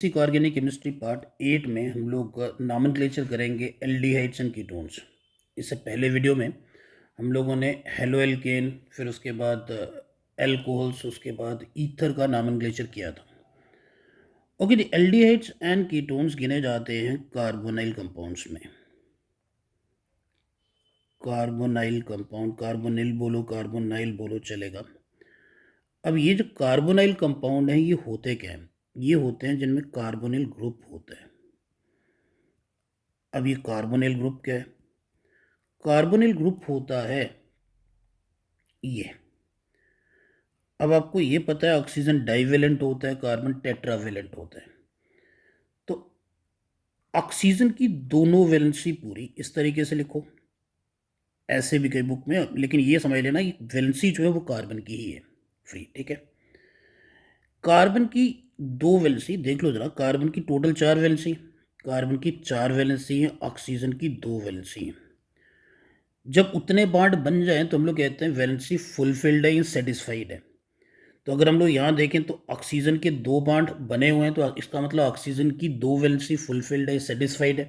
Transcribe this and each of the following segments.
Basic organic chemistry part 8 में हम लोग नॉमेनक्लेचर करेंगे एल्डिहाइड्स एंड कीटोन्स। इससे पहले वीडियो में हम लोगों ने हेलो एल्केन, फिर उसके बाद एल्कोहल्स, उसके बाद ईथर का नॉमेनक्लेचर किया था। ओके जी, एल्डिहाइड्स एंड कीटोन्स गिने जाते हैं कार्बोनाइल कंपाउंड्स में। कार्बोनाइल कंपाउंड, कार्बोनिल बोलो कार्बोनाइल बोलो चलेगा। अब ये जो कार्बोनाइल कंपाउंड हैं ये होते क्या हैं? ये होते हैं जिनमें कार्बोनिल ग्रुप होता है। अब ये कार्बोनिल ग्रुप क्या है? कार्बोनिल ग्रुप होता है ये। अब आपको ये पता है ऑक्सीजन डाइवेलेंट होता है, कार्बन टेट्रावेलेंट होता है। तो ऑक्सीजन की दोनों वैलेंसी पूरी इस तरीके से लिखो, ऐसे भी कई बुक में, लेकिन ये समझ लेना कि वैलेंसी जो है वो कार्बन की ही है, फ्री। ठीक है, कार्बन की दो वैलेंसी देख लो जरा। कार्बन की टोटल 4 वैलेंसी, कार्बन की 4 वैलेंसी है, ऑक्सीजन की 2 वैलेंसी है। जब उतने बॉन्ड बन जाएं तो हम लोग कहते हैं वैलेंसी फुलफिल्ड है या सेटिस्फाइड है। तो अगर हम लोग यहाँ देखें तो ऑक्सीजन के 2 बॉन्ड बने हुए हैं, तो इसका मतलब ऑक्सीजन की 2 वैलेंसी फुलफिल्ड है, सेटिस्फाइड है।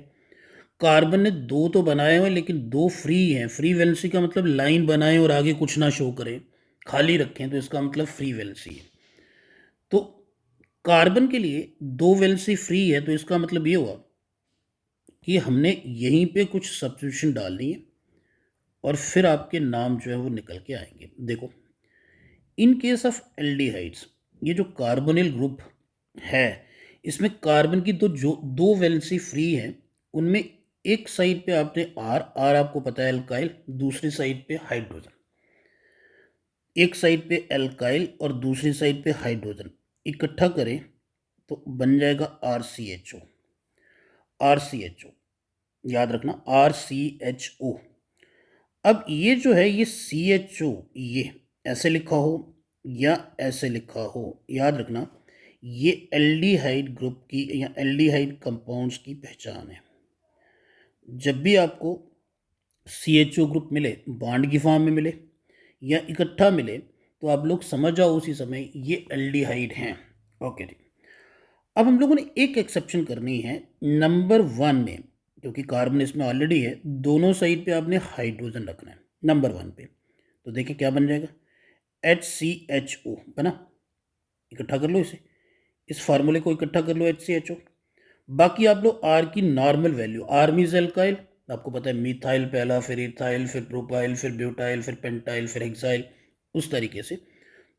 कार्बन ने 2 तो बनाए हुए हैं लेकिन 2 फ्री हैं। फ्री वैलेंसी का मतलब लाइन बनाएं और आगे कुछ ना शो करें, खाली रखें, तो इसका मतलब फ्री वैलेंसी है। तो कार्बन के लिए 2 वैलेंसी फ्री है, तो इसका मतलब ये हुआ कि हमने यहीं पे कुछ सब्स्टिट्यूशन डालनी है और फिर आपके नाम जो है वो निकल के आएंगे। देखो, इन केस ऑफ एल्डिहाइड्स, ये जो कार्बोनिल ग्रुप है इसमें कार्बन की तो जो 2 वैलेंसी फ्री हैं उनमें एक साइड पे आपने आर आपको पता है एल्काइल, दूसरी साइड पे हाइड्रोजन। एक साइड पे एल्काइल और दूसरी साइड पे हाइड्रोजन इकट्ठा करें तो बन जाएगा RCHO। RCHO याद रखना, RCHO। अब ये जो है ये CHO, ये ऐसे लिखा हो या ऐसे लिखा हो, याद रखना ये एल्डिहाइड ग्रुप की या एल्डिहाइड कंपाउंड्स की पहचान है। जब भी आपको CHO ग्रुप मिले, बॉन्ड की फॉर्म में मिले या इकट्ठा मिले, तो आप लोग समझ जाओ उसी समय ये एल्डिहाइड हैं। ओके जी, अब हम लोगों ने एक एक्सेप्शन करनी है नंबर 1 में, क्योंकि कार्बन इसमें ऑलरेडी है। दोनों साइड पे आपने हाइड्रोजन रखना है नंबर 1 पे। तो देखिए क्या बन जाएगा, HCHO बना। इकट्ठा कर लो इसे, इस फार्मूले को इकट्ठा कर लो, HCHO। बाकी आप लोग आर की नॉर्मल वैल्यू, आर मीज एल्काइल, आपको पता है मिथाइल पहला, फिर इथाइल, फिर प्रोपाइल, फिर ब्यूटाइल, फिर पेंटाइल, फिर हेक्साइल, उस तरीके से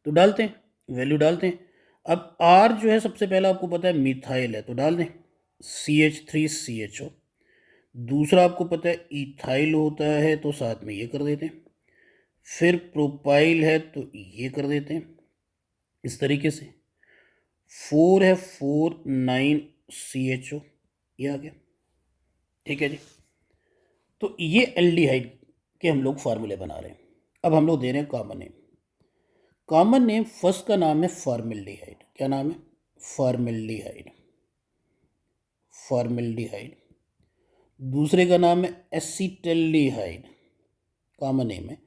तो डालते हैं, वैल्यू डालते हैं। अब आर जो है सबसे पहला आपको पता है मिथाइल है तो डाल दें CH3CHO। दूसरा आपको पता है इथाइल होता है तो साथ में ये कर देते हैं। फिर प्रोपाइल है तो ये कर देते हैं इस तरीके से। 4 है 4,9CHO, ये आ गया। ठीक है जी, तो ये एल्डिहाइड के हम लोग फार्मूले बना रहे हैं। अब हम लोग दे रहे हैं common name. Common name first का नाम है फॉर्मेल्डिहाइड। क्या नाम है? फॉर्मेल्डिहाइड। फॉर्मेल्डिहाइड। दूसरे का नाम है एसिटल्डिहाइड, कॉमन नेम है।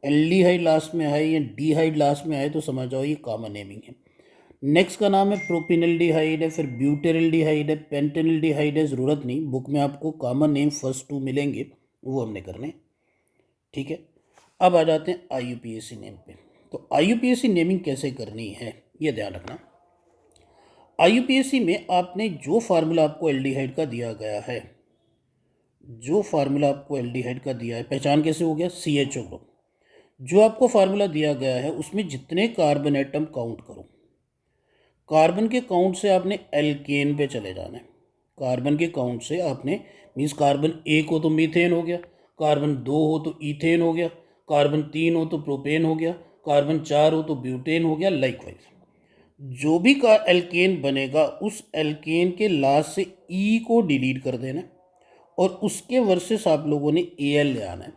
एल्डिहाइड लास्ट में आए या डीहाइड लास्ट में आए तो समझ जाओ ये कॉमन नेमिंग है। नेक्स्ट का नाम है प्रोपिनल्डिहाइड है, फिर ब्यूटेरिल्डिहाइड है, पेंटेनिल्डिहाइड है। ज़रूरत नहीं, बुक में आपको कॉमन नेम फर्स्ट 2 मिलेंगे, वो हमने करने। ठीक है, अब आ जाते हैं IUPAC नेम पे। तो IUPAC नेमिंग कैसे करनी है ये ध्यान रखना। IUPAC में आपने जो फार्मूला आपको एल्डिहाइड का दिया गया है, जो फार्मूला आपको एल्डिहाइड का दिया है, पहचान कैसे हो गया? CHO group. जो आपको फार्मूला दिया गया है उसमें जितने कार्बन एटम काउंट करो, कार्बन के काउंट से आपने एल्केन पे चले जाना है। कार्बन के काउंट से आपने, मीन्स कार्बन 1 हो तो मीथेन हो गया, कार्बन 2 हो तो ईथेन हो गया, कार्बन 3 हो तो प्रोपेन हो गया, कार्बन 4 हो तो ब्यूटेन हो गया। लाइकवाइज जो भी का एल्केन बनेगा उस एल्केन के लास्ट से ई को डिलीट कर देना है और उसके वर्सेस आप लोगों ने AL ले आना है।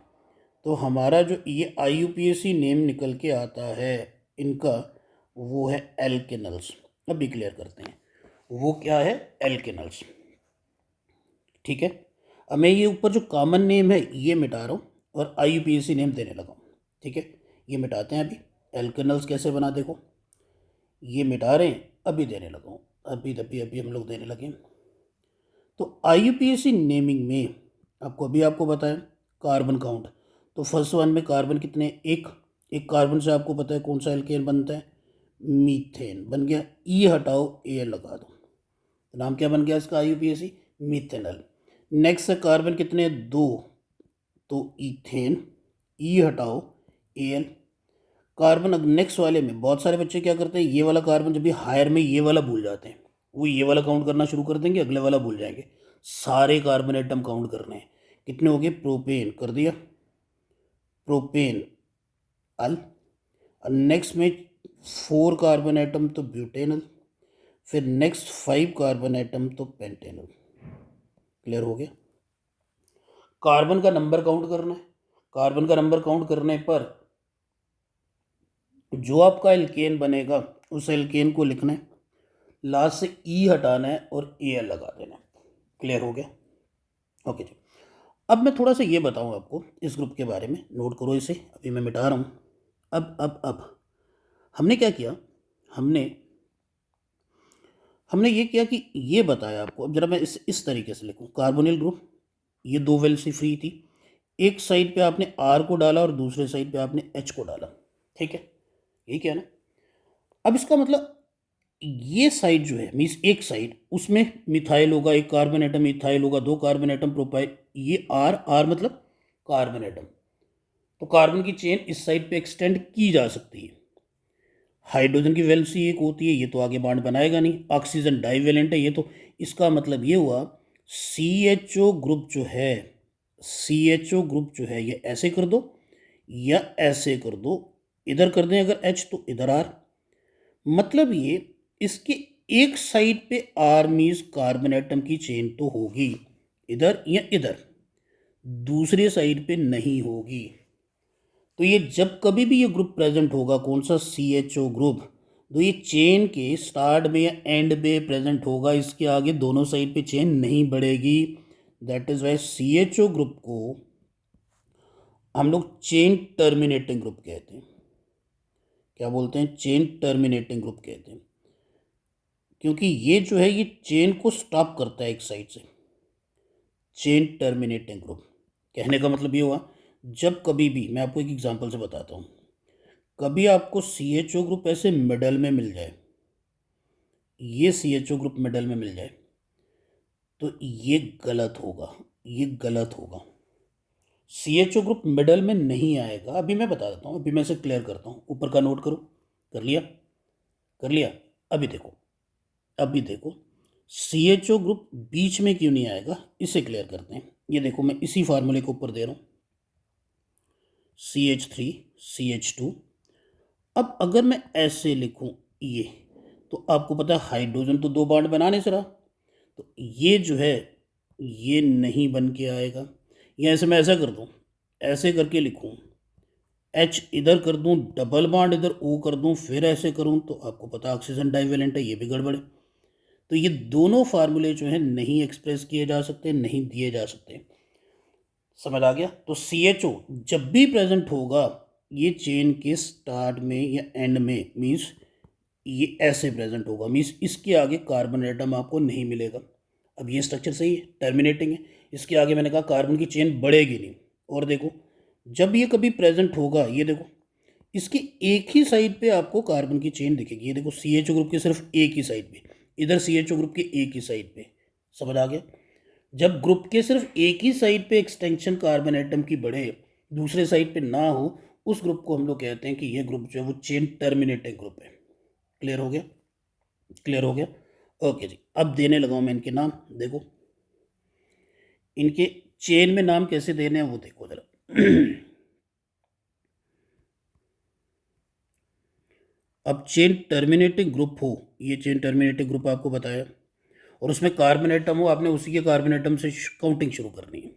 तो हमारा जो ये IUPAC नेम निकल के आता है इनका, वो है एल्केनल्स। अब भी क्लियर करते हैं वो क्या है, एल्केनल्स। ठीक है, अब मैं ये ऊपर जो कॉमन नेम है ये मिटा रहा हूँ और IUPAC नेम देने लगा हूँ। ठीक है, ये मिटाते हैं अभी। एल्केनल्स कैसे बना देखो, ये मिटा रहे हैं, अभी देने लगा हूँ अभी अभी अभी हम लोग देने लगे। तो IUPAC नेमिंग में आपको बताया कार्बन काउंट। तो फर्स्ट वन में कार्बन कितने, एक एक कार्बन से आपको पता है कौन सा एल्केन बनता है, मीथेन बन गया। ई हटाओ, ए लगा दो, तो नाम क्या बन गया इसका, IUPAC मीथेनल। नेक्स्ट है कार्बन कितने, दो, तो इथेन, ई हटाओ, एल। कार्बन नेक्स्ट वाले में बहुत सारे बच्चे क्या करते हैं, ये वाला कार्बन जब भी हायर में ये वाला भूल जाते हैं, वो ये वाला काउंट करना शुरू कर देंगे, अगले वाला भूल जाएंगे। सारे कार्बन एटम काउंट करने हैं। कितने हो गए, प्रोपेन कर दिया, प्रोपेन अल। नेक्स्ट में 4 कार्बन एटम तो ब्यूटेनल, फिर नेक्स्ट 5 कार्बन एटम तो पेंटेनल। क्लियर हो गया। कार्बन का नंबर काउंट करना है। कार्बन का नंबर काउंट करने पर जो आपका एल्केन बनेगा उस एल्केन को लिखना है, लास्ट से ई हटाना है और एल लगा देना है। क्लियर हो गया। ओके जी। अब मैं थोड़ा सा ये बताऊं आपको इस ग्रुप के बारे में, नोट करो इसे, अभी मैं मिटा रहा हूं। अब हमने क्या किया, हमने हमने ये किया कि ये बताया आपको। अब जरा मैं इस तरीके से लिखूं, कार्बोनिल ग्रुप, ये 2 वेल से फ्री थी, एक साइड पे आपने आर को डाला और दूसरे साइड पे आपने एच को डाला, ठीक है, यही क्या है ना। अब इसका मतलब ये साइड जो है, मीन्स एक साइड उसमें मिथाइल होगा, एक कार्बन एटम मिथाइल होगा, 2 कार्बन एटम प्रोपाइल, ये आर आर मतलब कार्बन एटम। तो कार्बन की चेन इस साइड पे एक्सटेंड की जा सकती है। हाइड्रोजन की वैलेंसी एक होती है, ये तो आगे बॉन्ड बनाएगा नहीं, ऑक्सीजन डाइवेलेंट है ये तो। इसका मतलब ये हुआ CHO ग्रुप जो है, CHO ग्रुप जो है ये ऐसे कर दो या ऐसे कर दो, इधर कर दें अगर H तो इधर आर। मतलब ये इसके एक साइड पे आर मीन्स कार्बन एटम की चेन तो होगी इधर या इधर, दूसरे साइड पे नहीं होगी। तो ये जब कभी भी ये ग्रुप प्रेजेंट होगा, कौन सा, CHO ग्रुप, तो ये चेन के स्टार्ट में या एंड में प्रेजेंट होगा, इसके आगे दोनों साइड पे चेन नहीं बढ़ेगी। That is why CHO group को हम लोग चेन टर्मिनेटिंग ग्रुप कहते हैं। क्या बोलते हैं, चेन टर्मिनेटिंग ग्रुप कहते हैं, क्योंकि ये जो है ये चेन को स्टॉप करता है एक साइड से। चेन टर्मिनेटिंग ग्रुप कहने का मतलब ये हुआ, जब कभी भी, मैं आपको एक एग्जांपल से बताता हूँ, कभी आपको CHO ग्रुप ऐसे मिडल में मिल जाए, ये CHO ग्रुप मिडल में मिल जाए, तो ये गलत होगा, ये गलत होगा। CHO ग्रुप मिडल में नहीं आएगा, अभी मैं बता देता हूँ, अभी मैं इसे क्लियर करता हूँ। ऊपर का नोट करो, कर लिया, कर लिया। अभी देखो, अभी देखो CHO ग्रुप बीच में क्यों नहीं आएगा, इसे क्लियर करते हैं। ये देखो मैं इसी फार्मूले के ऊपर दे रहा हूँ, CH3 CH2। अब अगर मैं ऐसे लिखूं ये, तो आपको पता है हाइड्रोजन तो 2 बॉन्ड बनाने से रहा, तो ये जो है ये नहीं बन के आएगा। या ऐसे मैं ऐसा कर दूं, ऐसे करके लिखूं, H इधर कर दूं, डबल बॉन्ड इधर O कर दूं, फिर ऐसे करूं, तो आपको पता ऑक्सीजन डाइवेलेंट है, ये भी गड़बड़ है। तो ये दोनों फार्मूले जो है नहीं एक्सप्रेस किए जा सकते, नहीं दिए जा सकते। समझ आ गया। तो CHO जब भी प्रेजेंट होगा ये चेन के स्टार्ट में या एंड में, मीन्स ये ऐसे प्रेजेंट होगा, मीन्स इसके आगे कार्बन एटम आपको नहीं मिलेगा। अब ये स्ट्रक्चर सही है, टर्मिनेटिंग है, इसके आगे मैंने कहा कार्बन की चेन बढ़ेगी नहीं। और देखो जब ये कभी प्रेजेंट होगा, ये देखो इसकी एक ही साइड पे आपको कार्बन की चेन दिखेगी। ये देखो CHO ग्रुप के सिर्फ एक ही साइड पे, इधर CHO ग्रुप के एक ही साइड पे। समझ आ गया। जब ग्रुप के सिर्फ एक ही साइड पे एक्सटेंशन कार्बन एटम की बढ़े, दूसरे साइड पे ना हो, उस ग्रुप को हम लोग कहते हैं कि ये ग्रुप जो है वो चेन टर्मिनेटिंग ग्रुप है। क्लियर हो गया, क्लियर हो गया। ओके जी। अब देने लगा हूं मैं इनके नाम, देखो इनके चेन में नाम कैसे देने हैं वो देखो जरा। अब चेन टर्मिनेटिंग ग्रुप हो, ये चेन टर्मिनेटिंग ग्रुप आपको बताया, और उसमें कार्बन एटम हो, आपने उसी के कार्बन एटम से काउंटिंग शुरू करनी है।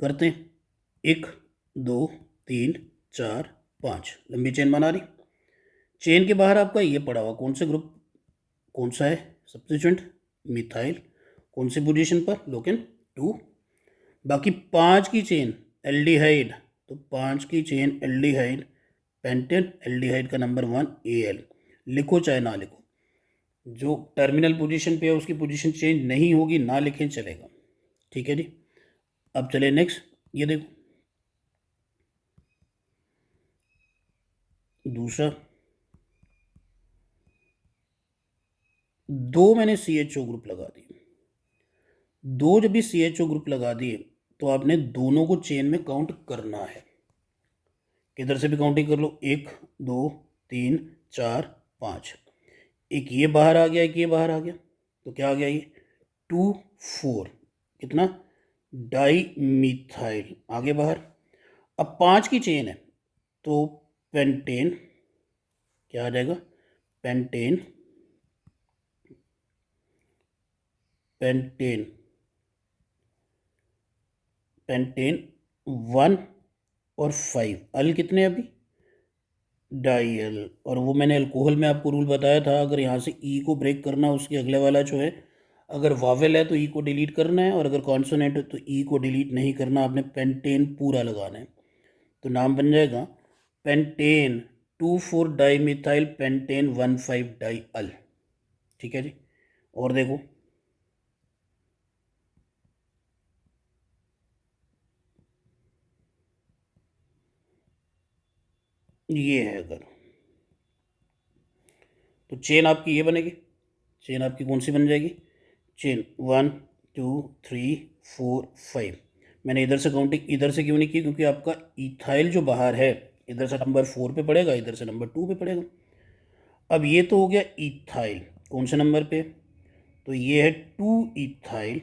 करते हैं, 1 2 3 4 5, लंबी चेन बना रही। चेन के बाहर आपका ये पड़ा हुआ कौन से ग्रुप, कौन सा है, सब्स्टिट्यूएंट मिथाइल, कौन सी पोजीशन पर, लोकेन 2। बाकी 5 की चेन एल्डिहाइड, तो 5 की चेन एल्डिहाइड पेंटेन, एल्डिहाइड का नंबर 1 AL, लिखो चाहे ना लिखो। जो टर्मिनल पोजीशन पे है उसकी पोजीशन चेंज नहीं होगी, ना लिखें चलेगा। ठीक है जी। अब चले नेक्स्ट, ये देखो दूसरा, दो मैंने CHO ग्रुप लगा दिए। दो जब भी CHO ग्रुप लगा दिए तो आपने दोनों को चेन में काउंट करना है। किधर से भी काउंटिंग कर लो, 1 2 3 4 5। एक ये बाहर आ गया, एक ये बाहर आ गया, तो क्या आ गया ये 2 4, कितना डाई मिथाइल आगे बाहर। अब 5 की चेन है तो पेंटेन क्या आ जाएगा, पेंटेन पेंटेन पेंटेन 1 और 5, अल कितने अभी डाई एल। और वो मैंने अल्कोहल में आपको रूल बताया था, अगर यहाँ से ई को ब्रेक करना उसके अगले वाला जो है, अगर वावेल है तो ई को डिलीट करना है, और अगर कॉन्सोनेंट है तो ई को डिलीट नहीं करना, आपने पेंटेन पूरा लगाना है। तो नाम बन जाएगा pentane 2,4 dimethyl pentane 1,5 dial. ठीक है जी। और देखो ये है, अगर तो चेन आपकी ये बनेगी, चेन आपकी कौन सी बन जाएगी, चेन 1 2 3 4 5। मैंने इधर से काउंटिंग इधर से क्यों नहीं की, क्योंकि आपका इथाइल जो बाहर है इधर से नंबर 4 पे पड़ेगा, इधर से नंबर 2 पे पड़ेगा। अब ये तो हो गया इथाइल कौन से नंबर पे, तो ये है 2 इथाइल,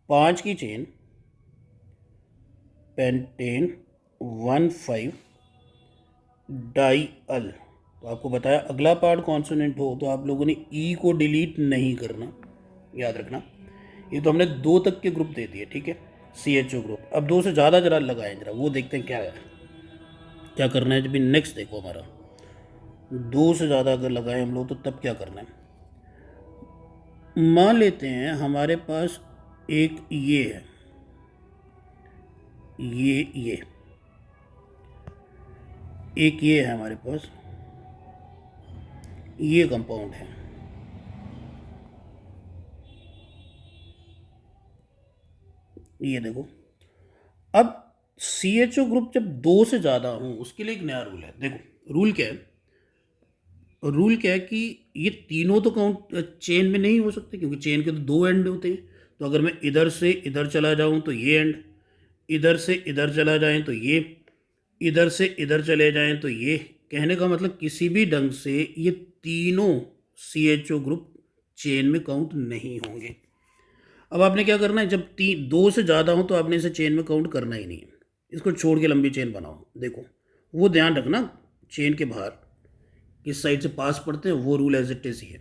5 की चेन पेंटेन 1,5 डाई अल। तो आपको बताया अगला पार्ट कॉन्सोनेंट हो तो आप लोगों ने ई को डिलीट नहीं करना, याद रखना। ये तो हमने 2 तक के ग्रुप दे दिए, ठीक है, CHO ग्रुप। अब 2 से ज़्यादा जरा लगाएं, जरा वो देखते हैं क्या है, क्या करना है। जब भी नेक्स्ट देखो हमारा 2 से ज़्यादा अगर लगाएं हम लोग तो तब क्या करना है। मान लेते हैं हमारे पास एक ये है, ये एक ये है हमारे पास, ये कंपाउंड है, ये देखो। अब CHO ग्रुप जब 2 से ज़्यादा हो उसके लिए एक नया रूल है। देखो रूल क्या है, रूल क्या है कि ये तीनों तो काउंट चेन में नहीं हो सकते, क्योंकि चेन के तो 2 एंड होते हैं। तो अगर मैं इधर से इधर चला जाऊं तो ये एंड, इधर से इधर चला जाएं तो ये, इधर से इधर चले जाएं तो ये। कहने का मतलब किसी भी ढंग से ये तीनों CHO ग्रुप चेन में काउंट नहीं होंगे। अब आपने क्या करना है, जब 2 से ज़्यादा हो तो आपने इसे चेन में काउंट करना ही नहीं है, इसको छोड़ के लंबी चेन बनाओ। देखो वो ध्यान रखना, चेन के बाहर किस साइड से पास पड़ते हैं वो रूल एज इट इज़ ही है।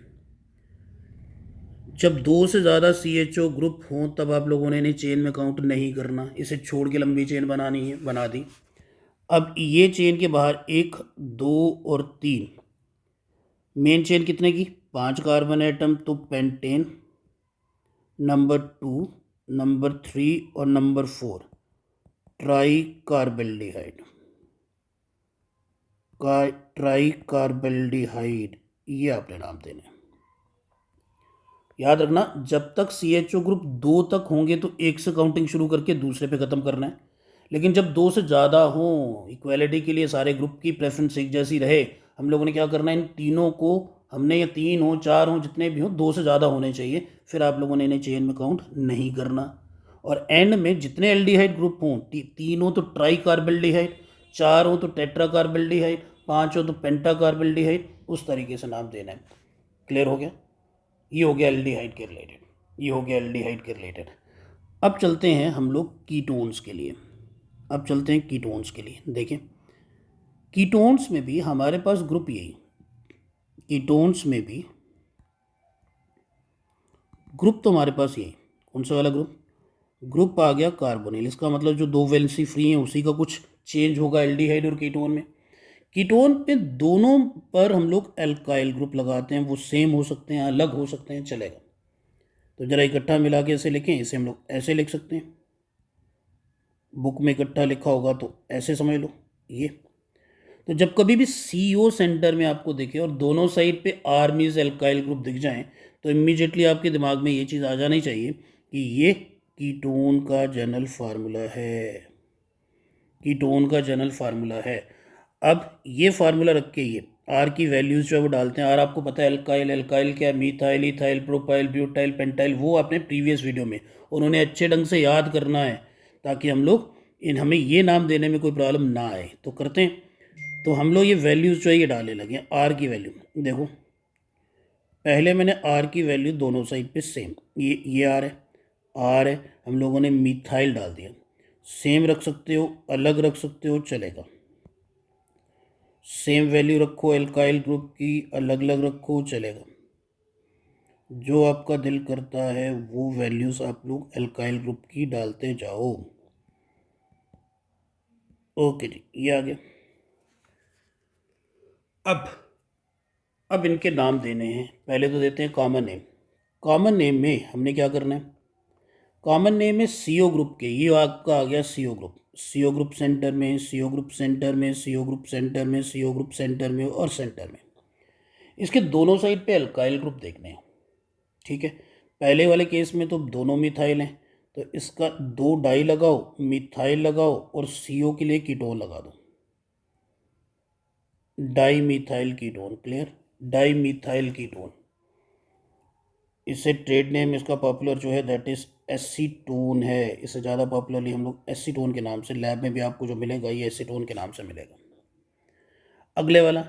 जब 2 से ज़्यादा CHO ग्रुप हों तब आप लोगों ने इन्हें चेन में काउंट नहीं करना, इसे छोड़ के लंबी चेन बनानी है, बना दी। अब ये चेन के बाहर 1 2 और 3, मेन चेन कितने की 5 कार्बन एटम, तो पेंटेन नंबर 2 नंबर 3 और नंबर 4 ट्राई कार्बेल्डिहाइड का ट्राई कार्बेल्डिहाइड, ये आपने नाम देने हैं। याद रखना जब तक CHO ग्रुप 2 तक होंगे तो एक से काउंटिंग शुरू करके दूसरे पे ख़त्म करना है, लेकिन जब 2 से ज़्यादा हों, इक्वालिटी के लिए सारे ग्रुप की प्रेफरेंस एक जैसी रहे, हम लोगों ने क्या करना है, इन तीनों को हमने, या 3 हो 4 हो जितने भी हों 2 से ज़्यादा होने चाहिए, फिर आप लोगों ने इन्हें चेन में काउंट नहीं करना। और एंड में जितने एल्डिहाइड ग्रुप हों, 3 हो तो ट्राई कार्बेल्डिहाइड, 4 हो तो टेट्रा कार्बेल्डिहाइड, 5 हो तो पेंटा कार्बेल्डिहाइड, उस तरीके से नाम देना है। क्लियर हो गया, ये हो गया एल्डिहाइड के रिलेटेड, ये हो गया एल्डिहाइड के रिलेटेड। अब चलते हैं हम लोग कीटोन्स के लिए, अब चलते हैं कीटोन्स के लिए। देखें कीटोन्स में भी हमारे पास ग्रुप यही, कीटोन्स में भी ग्रुप तो हमारे पास यही, कौन सा वाला ग्रुप, ग्रुप आ गया कार्बोनिल। इसका मतलब जो 2 वैलेंसी फ्री हैं उसी का कुछ चेंज होगा एल्डिहाइड और कीटोन में। कीटोन पे दोनों पर हम लोग एल्काइल ग्रुप लगाते हैं, वो सेम हो सकते हैं अलग हो सकते हैं, चलेगा। तो जरा इकट्ठा मिला के ऐसे लिखें, इसे हम लोग ऐसे लिख सकते हैं, बुक में इकट्ठा लिखा होगा तो ऐसे समझ लो ये। तो जब कभी भी CO सेंटर में आपको दिखे और दोनों साइड पे R मीन्स एल्काइल ग्रुप दिख जाएं तो इमीडिएटली आपके दिमाग में ये चीज़ आ जानी चाहिए कि ये कीटोन का जनरल फार्मूला है, कीटोन का जनरल फार्मूला है। अब ये फार्मूला रख के ये आर की वैल्यूज़ जो है वो डालते हैं। आर आपको पता है एल्काइल, एल्काइल क्या, methyl, ethyl, propyl, butyl, pentyl, वो आपने प्रीवियस वीडियो में उन्होंने अच्छे ढंग से याद करना है ताकि हम लोग हमें ये नाम देने में कोई प्रॉब्लम ना आए। तो करते हैं, तो हम लोग ये वैल्यूज़ जो है ये डालने लगे। आर की वैल्यू देखो, पहले मैंने आर की वैल्यू दोनों साइड पे सेम, ये आर है, हम लोगों ने मिथाइल डाल दिया। सेम रख सकते हो, अलग रख सकते हो, चलेगा। सेम वैल्यू रखो एल्काइल ग्रुप की, अलग अलग रखो, चलेगा। जो आपका दिल करता है वो वैल्यूज़ आप लोग एल्काइल ग्रुप की डालते जाओ। ओके जी, ये आ गया। अब इनके नाम देने हैं। पहले तो देते हैं कॉमन नेम। कॉमन नेम में हमने क्या करना है, कॉमन नेम है CO ग्रुप के, ये आपका आ गया CO group. CO group centre में, CO ग्रुप सेंटर में, CO ग्रुप सेंटर में, CO ग्रुप सेंटर में और सेंटर में। इसके दोनों साइड पे अल्काइल ग्रुप देखने हैं, ठीक है। पहले वाले केस में तो दोनों मिथाइल हैं, तो इसका 2 डाई लगाओ, मिथाइल लगाओ और CO के लिए कीटोन लगा दो, di methyl ketone. Clear, di methyl ketone. इससे ट्रेड नेम इसका पॉपुलर जो है दैट इज एसीटोन है। इससे ज़्यादा पॉपुलरली हम लोग एसीटोन के नाम से, लैब में भी आपको जो मिलेगा ये एसीटोन के नाम से मिलेगा। अगले वाला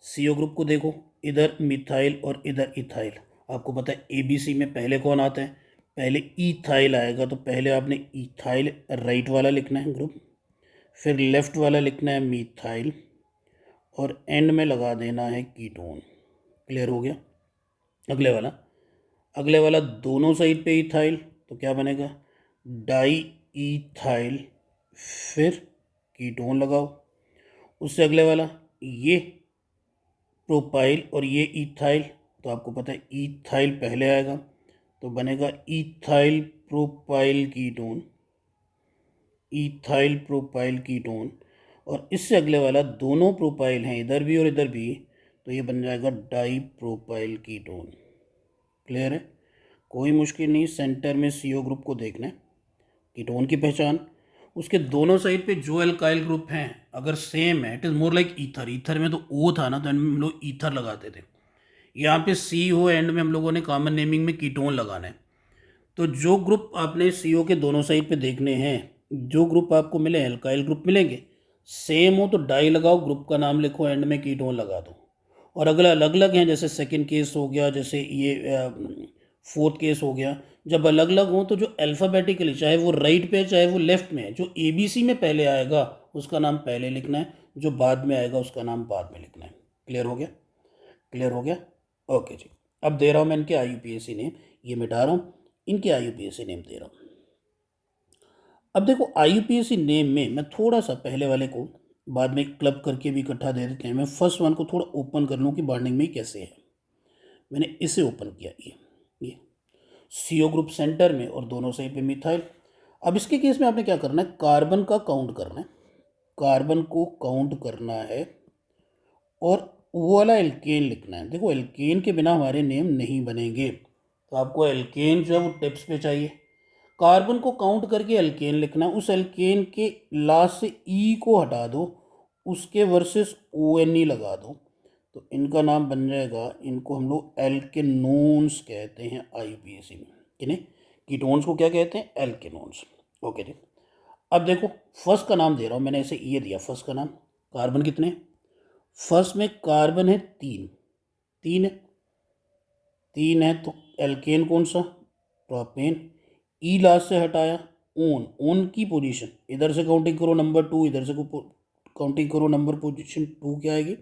CO ग्रुप को देखो, इधर मिथाइल और इधर इथाइल। आपको पता है ABC में पहले कौन आता है, पहले इथाइल आएगा, तो पहले आपने इथाइल राइट वाला लिखना है ग्रुप, फिर लेफ्ट वाला लिखना है मिथाइल और एंड में लगा देना है कीटोन। क्लियर हो गया। अगले वाला दोनों साइड पे इथाइल, तो क्या बनेगा, डाई इथाइल, फिर कीटोन लगाओ। उससे अगले वाला ये प्रोपाइल और ये इथाइल, तो आपको पता है इथाइल पहले आएगा, तो बनेगा ethyl propyl ketone, ethyl propyl ketone. और इससे अगले वाला दोनों प्रोपाइल हैं इधर भी और इधर भी, तो ये बन जाएगा डाई प्रोपाइल कीटोन। क्लियर है, कोई मुश्किल नहीं। सेंटर में CO ग्रुप को देखना है, कीटोन की पहचान। उसके दोनों साइड पे जो एल्काइल ग्रुप हैं अगर सेम है, it is more like ether. Ether में तो O था ना, तो एंड में हम लोग ईथर लगाते थे। यहाँ पे C हो, एंड में हम लोगों ने कॉमन नेमिंग में कीटोन लगाना है। तो जो ग्रुप आपने CO के दोनों साइड पे देखने हैं, जो ग्रुप आपको मिले एल्काइल ग्रुप मिलेंगे, सेम हो तो डाई लगाओ, ग्रुप का नाम लिखो, एंड में कीटोन लगा दो। और अगला अलग अलग हैं, जैसे सेकंड केस हो गया, जैसे ये फोर्थ केस हो गया, जब अलग अलग हो तो जो अल्फ़ाबेटिकली, चाहे वो राइट पे चाहे वो लेफ्ट में है, जो ABC में पहले आएगा उसका नाम पहले लिखना है, जो बाद में आएगा उसका नाम बाद में लिखना है। क्लियर हो गया, क्लियर हो गया। ओके जी, अब दे रहा हूँ मैं इनके IUPAC नेम, ये मिटा रहा हूँ, इनके IUPAC नेम दे रहा हूँ। अब देखो IUPAC नेम में मैं थोड़ा सा पहले वाले को बाद में क्लब करके भी इकट्ठा दे देते हैं। मैं फर्स्ट वन को थोड़ा ओपन कर लूँ कि बॉन्डिंग में कैसे है। मैंने इसे ओपन किया, ये CO ग्रुप सेंटर में और दोनों साइड पे मिथाइल। अब इसके केस में आपने क्या करना है, कार्बन का काउंट करना है, कार्बन को काउंट करना है और वो वाला एल्केन लिखना है। देखो एल्केन के बिना हमारे नेम नहीं बनेंगे, तो आपको एल्केन जो है वो टिप्स पे चाहिए। कार्बन को काउंट करके एल्केन लिखना है, उस एल्केन के लास्ट से E को हटा दो, उसके वर्सेस ONE लगा दो, तो इनका नाम बन जाएगा, इनको हम लोग एल्केनोन्स कहते हैं IUPAC में। किन्हें, कीटोन्स को क्या कहते हैं, एल्केनोन्स। ओके जी। अब देखो फर्स्ट का नाम दे रहा हूँ मैंने, ऐसे ये दिया फर्स्ट का नाम। कार्बन कितने, फर्स्ट में कार्बन है 3, 3 है, 3 है, तो एल्केन कौन सा, प्रोपेन। ई लास्ट से हटाया, ओन की पोजीशन इधर से काउंटिंग करो नंबर 2, इधर से काउंटिंग करो नंबर पोजीशन 2, क्या आएगी,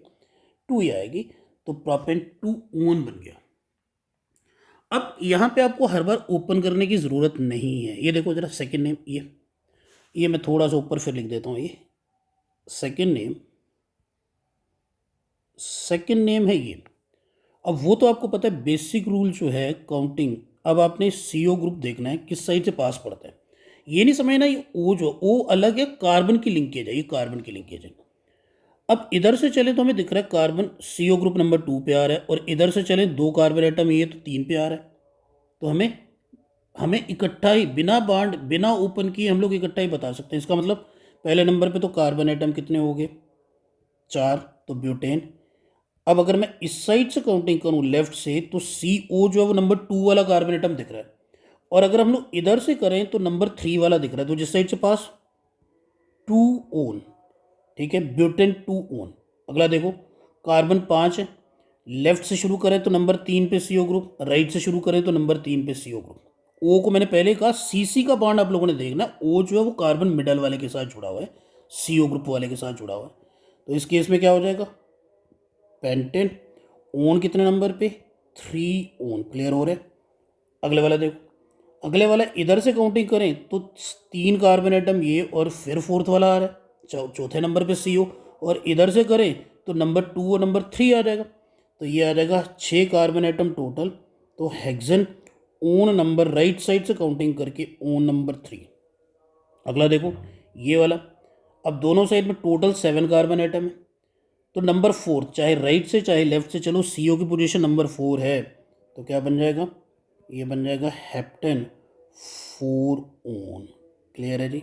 2 ही आएगी, तो प्रोपेन 2 ओन बन गया। अब यहाँ पे आपको हर बार ओपन करने की ज़रूरत नहीं है। ये देखो ज़रा सेकंड नेम, ये मैं थोड़ा सा ऊपर फिर लिख देता हूँ, ये सेकंड नेम है ये। अब वो तो आपको पता है बेसिक रूल जो है काउंटिंग। अब आपने CO ग्रुप देखना है किस साइड से पास पड़ता है, ये नहीं समझना ये O जो O अलग है, कार्बन की लिंकेज है, ये कार्बन की लिंकेज है। अब इधर से चले तो हमें दिख रहा है कार्बन CO ग्रुप नंबर 2 पे आ रहा है, और इधर से चले 2 कार्बन एटम ये तो 3 पे आ रहा है। तो हमें हमें इकट्ठा ही बिना बांड बिना ओपन किए हम लोग इकट्ठा ही बता सकते हैं। इसका मतलब पहले नंबर पे तो कार्बन एटम कितने हो गए, 4, तो ब्यूटेन। अब अगर मैं इस साइड से काउंटिंग करूं लेफ्ट से, तो CO जो है वो नंबर 2 वाला कार्बन एटम दिख रहा है, और अगर हम लोग इधर से करें तो नंबर 3 वाला दिख रहा है, तो जिस साइड से पास 2 ओन, ठीक है, ब्यूटेन 2 ओन। अगला देखो, कार्बन 5 है, लेफ्ट से शुरू करें तो नंबर 3 पे CO ग्रुप, राइट से शुरू करें तो नंबर 3 पे CO ग्रुप। ओ को मैंने पहले कहा CC का बॉन्ड आप लोगों ने देखना, ओ जो है वो कार्बन मिडल वाले के साथ जुड़ा हुआ है, CO ग्रुप वाले के साथ जुड़ा हुआ है। तो इस केस में क्या हो जाएगा, पेंटेन। ओन कितने नंबर पे, 3 ओन। क्लियर हो रहा है। अगले वाला देखो, अगले वाला इधर से काउंटिंग करें तो 3 कार्बन एटम ये, और फिर फोर्थ वाला आ रहा है चौथे नंबर पे CO, और इधर से करें तो नंबर 2 और नंबर 3 आ जाएगा, तो ये आ जाएगा 6 कार्बन एटम टोटल। तो hexane own number right side से काउंटिंग करके ओन नंबर 3। अगला देखो ये वाला, अब दोनों साइड में टोटल 7 कार्बन एटम है, तो नंबर 4 चाहे राइट से चाहे लेफ्ट से चलो, CO की पोजीशन नंबर 4 है, तो क्या बन जाएगा, ये बन जाएगा हेप्टेन 4 ओन। क्लियर है जी,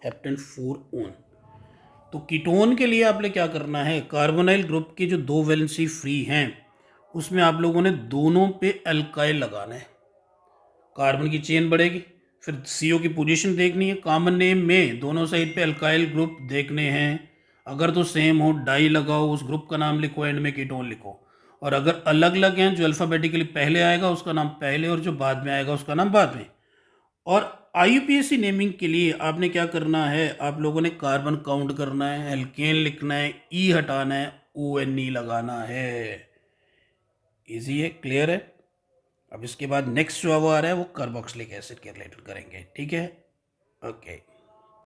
हेप्टेन 4 ओन। तो कीटोन के लिए आपने क्या करना है, कार्बोनाइल ग्रुप के जो 2 वैलेंसी फ्री हैं उसमें आप लोगों ने दोनों पे अल्काइल लगाना है, कार्बन की चेन बढ़ेगी। फिर CO की पोजीशन देखनी है, कॉमन नेम में दोनों साइड पे अल्काइल ग्रुप देखने हैं, अगर तो सेम हो डाई लगाओ, उस ग्रुप का नाम लिखो, एंड में कीटोन लिखो। और अगर अलग अलग हैं, जो अल्फ़ाबेटिकली पहले आएगा उसका नाम पहले, और जो बाद में आएगा उसका नाम बाद में। और IUPAC नेमिंग के लिए आपने क्या करना है, आप लोगों ने कार्बन काउंट करना है, एल्केन लिखना है, ई हटाना है, ONE लगाना है। इजी है, क्लियर है। अब इसके बाद नेक्स्ट जो वो आ रहा है वो कार्बोक्सिलिक एसिड के रिलेटेड करेंगे, ठीक है। ओके।